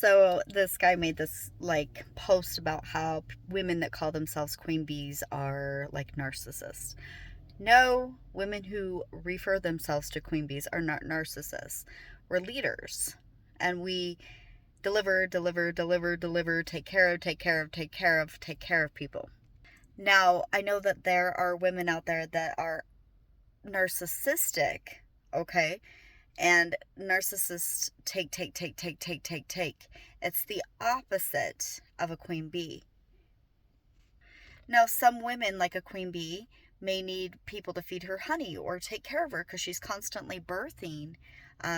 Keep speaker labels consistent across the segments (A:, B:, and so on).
A: So this guy made this like post about how women that call themselves queen bees are like narcissists. No, women who refer themselves to queen bees are not narcissists. We're leaders, and we deliver, deliver, deliver, deliver, take care of, take care of, take care of, take care of people. Now, I know that there are women out there that are narcissistic, okay? And narcissists take, take, take, take, take, take, take. It's the opposite of a queen bee. Now, some women, like a queen bee, may need people to feed her honey or take care of her because she's constantly birthing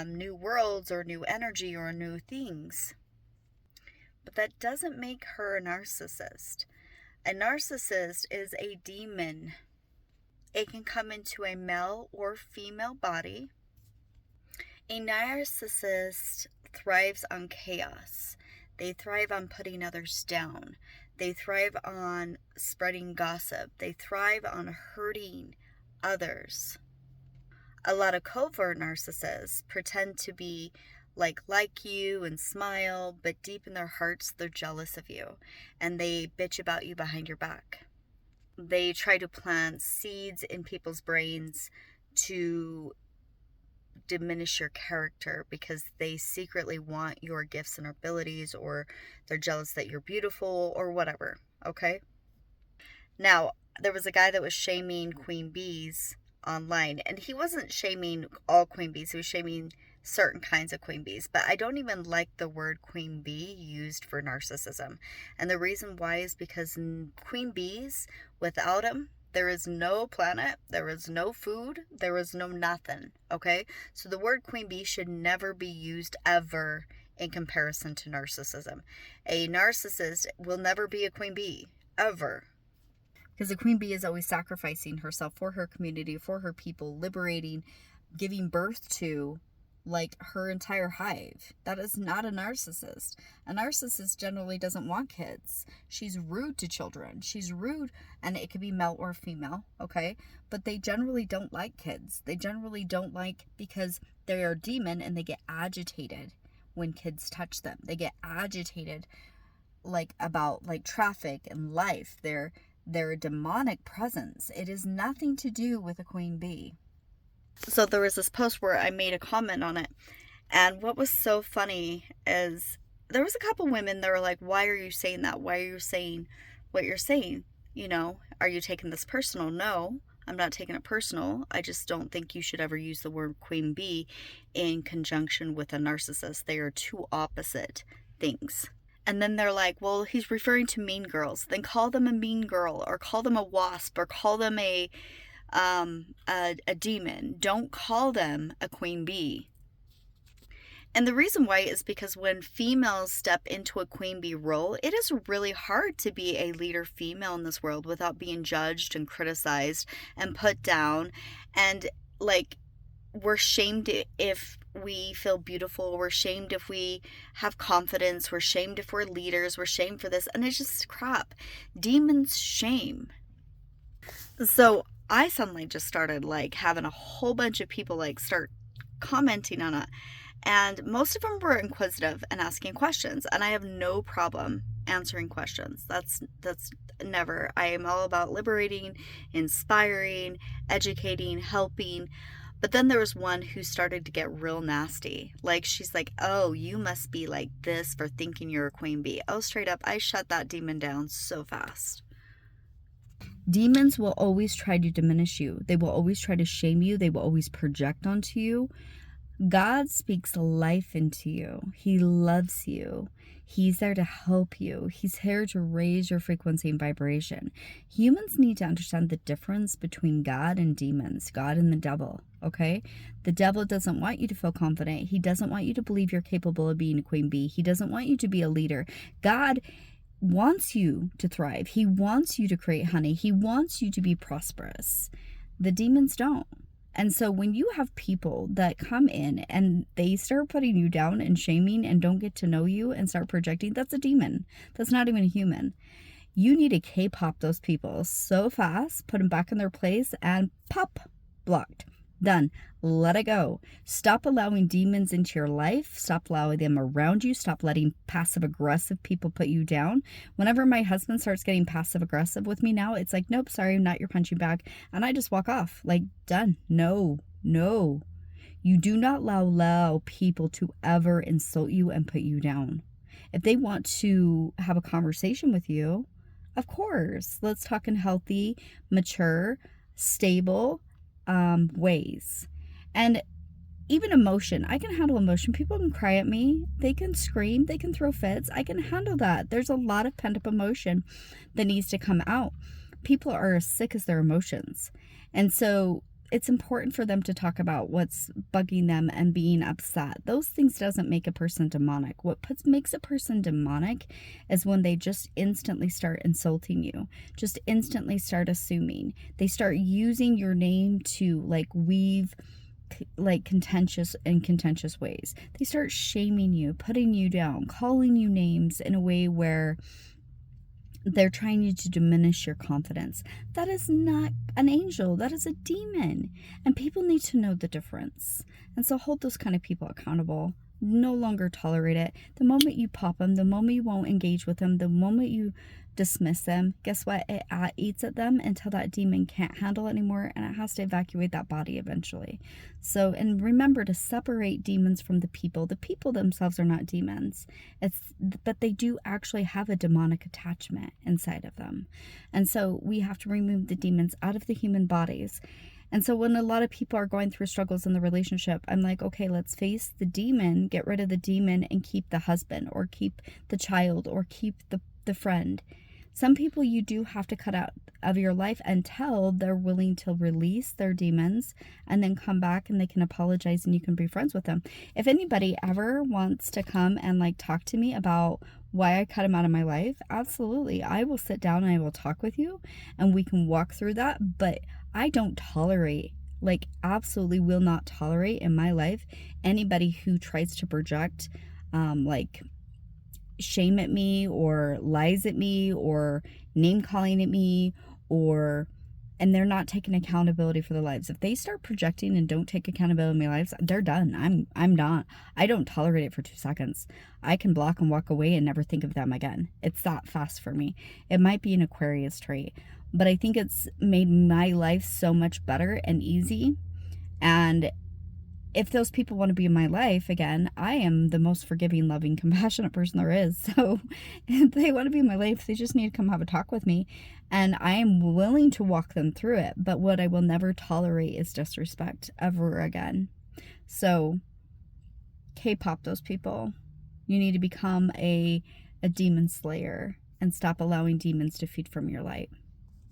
A: new worlds or new energy or new things. But that doesn't make her a narcissist. A narcissist is a demon. It can come into a male or female body. A narcissist thrives on chaos. They thrive on putting others down. They thrive on spreading gossip. They thrive on hurting others. A lot of covert narcissists pretend to be like you and smile, but deep in their hearts, they're jealous of you and they bitch about you behind your back. They try to plant seeds in people's brains to diminish your character because they secretly want your gifts and abilities, or they're jealous that you're beautiful or whatever, okay? Now, there was a guy that was shaming queen bees online, and he wasn't shaming all queen bees, he was shaming certain kinds of queen bees, but I don't even like the word queen bee used for narcissism. And the reason why is because queen bees, without them, there is no planet, there is no food, there is no nothing, okay? So the word queen bee should never be used ever in comparison to narcissism. A narcissist will never be a queen bee, ever. Because a queen bee is always sacrificing herself for her community, for her people, liberating, giving birth to like her entire hive. That is not a narcissist. A narcissist generally doesn't want kids. She's rude to children. She's rude, and it could be male or female, okay? But they generally don't like kids. They generally don't like, because they are a demon and they get agitated when kids touch them. They get agitated about traffic and life. They're a demonic presence. It is nothing to do with a queen bee. So there was this post where I made a comment on it, and what was so funny is there was a couple women that were like, why are you saying that? Why are you saying what you're saying? You know, are you taking this personal? No, I'm not taking it personal. I just don't think you should ever use the word queen bee in conjunction with a narcissist. They are two opposite things. And then they're like, well, he's referring to mean girls. Then call them a mean girl, or call them a wasp, or call them a demon. Don't call them a queen bee. And the reason why is because when females step into a queen bee role, it is really hard to be a leader female in this world without being judged and criticized and put down. And we're shamed if we feel beautiful. We're shamed if we have confidence. We're shamed if we're leaders. We're shamed for this. And it's just crap. Demons shame. So I suddenly just started having a whole bunch of people start commenting on it. And most of them were inquisitive and asking questions. And I have no problem answering questions. That's never. I am all about liberating, inspiring, educating, helping. But then there was one who started to get real nasty. She's like, oh, you must be like this for thinking you're a queen bee. Oh, straight up, I shut that demon down so fast. Demons will always try to diminish you. They will always try to shame you. They will always project onto you. God speaks life into you. He loves you. He's there to help you. He's here to raise your frequency and vibration. Humans need to understand the difference between God and demons, God and the devil, okay? The devil doesn't want you to feel confident. He doesn't want you to believe you're capable of being a queen bee. He doesn't want you to be a leader. God wants you to thrive. He wants you to create honey. He wants you to be prosperous. The demons don't. And so when you have people that come in and they start putting you down and shaming and don't get to know you and start projecting, that's a demon. That's not even a human. You need to K-pop those people so fast, put them back in their place, and pop, blocked.
B: Done. Let it go. Stop allowing demons into your life. Stop allowing them around you. Stop letting passive aggressive people put you down. Whenever my husband starts getting passive aggressive with me now, it's like, nope, sorry, I'm not your punching bag. And I just walk off. Like, done. No, no. You do not allow people to ever insult you and put you down. If they want to have a conversation with you, of course, let's talk in healthy, mature, stable ways. And even emotion, I can handle emotion. People can cry at me, they can scream, they can throw fits. I can handle that. There's a lot of pent up emotion that needs to come out. People are as sick as their emotions. And so it's important for them to talk about what's bugging them and being upset. Those things doesn't make a person demonic. What makes a person demonic is when they just instantly start insulting you, just instantly start assuming. They start using your name to like weave like contentious ways. They start shaming you, putting you down, calling you names in a way where they're trying to diminish your confidence. That is not an angel. That is a demon. And people need to know the difference. And so hold those kind of people accountable. No longer tolerate it. The moment you pop them, the moment you won't engage with them, the moment you dismiss them, guess what? It eats at them until that demon can't handle it anymore and it has to evacuate that body eventually. So, and remember to separate demons from the people. The people themselves are not demons. But they do actually have a demonic attachment inside of them. And so we have to remove the demons out of the human bodies. And so when a lot of people are going through struggles in the relationship, I'm like, okay, let's face the demon, get rid of the demon and keep the husband or keep the child or keep the friend. Some people you do have to cut out of your life until they're willing to release their demons and then come back and they can apologize and you can be friends with them. If anybody ever wants to come and like talk to me about why I cut them out of my life, absolutely. I will sit down and I will talk with you and we can walk through that. But I don't tolerate, like absolutely will not tolerate in my life anybody who tries to project like shame at me or lies at me or name calling at me and they're not taking accountability for their lives. If they start projecting and don't take accountability in my lives, they're done. I'm not. I don't tolerate it for 2 seconds. I can block and walk away and never think of them again. It's that fast for me. It might be an Aquarius trait, but I think it's made my life so much better and easy. And if those people want to be in my life again, I am the most forgiving, loving, compassionate person there is. So if they want to be in my life, they just need to come have a talk with me. And I am willing to walk them through it. But what I will never tolerate is disrespect ever again. So K-pop those people. You need to become a demon slayer and stop allowing demons to feed from your light.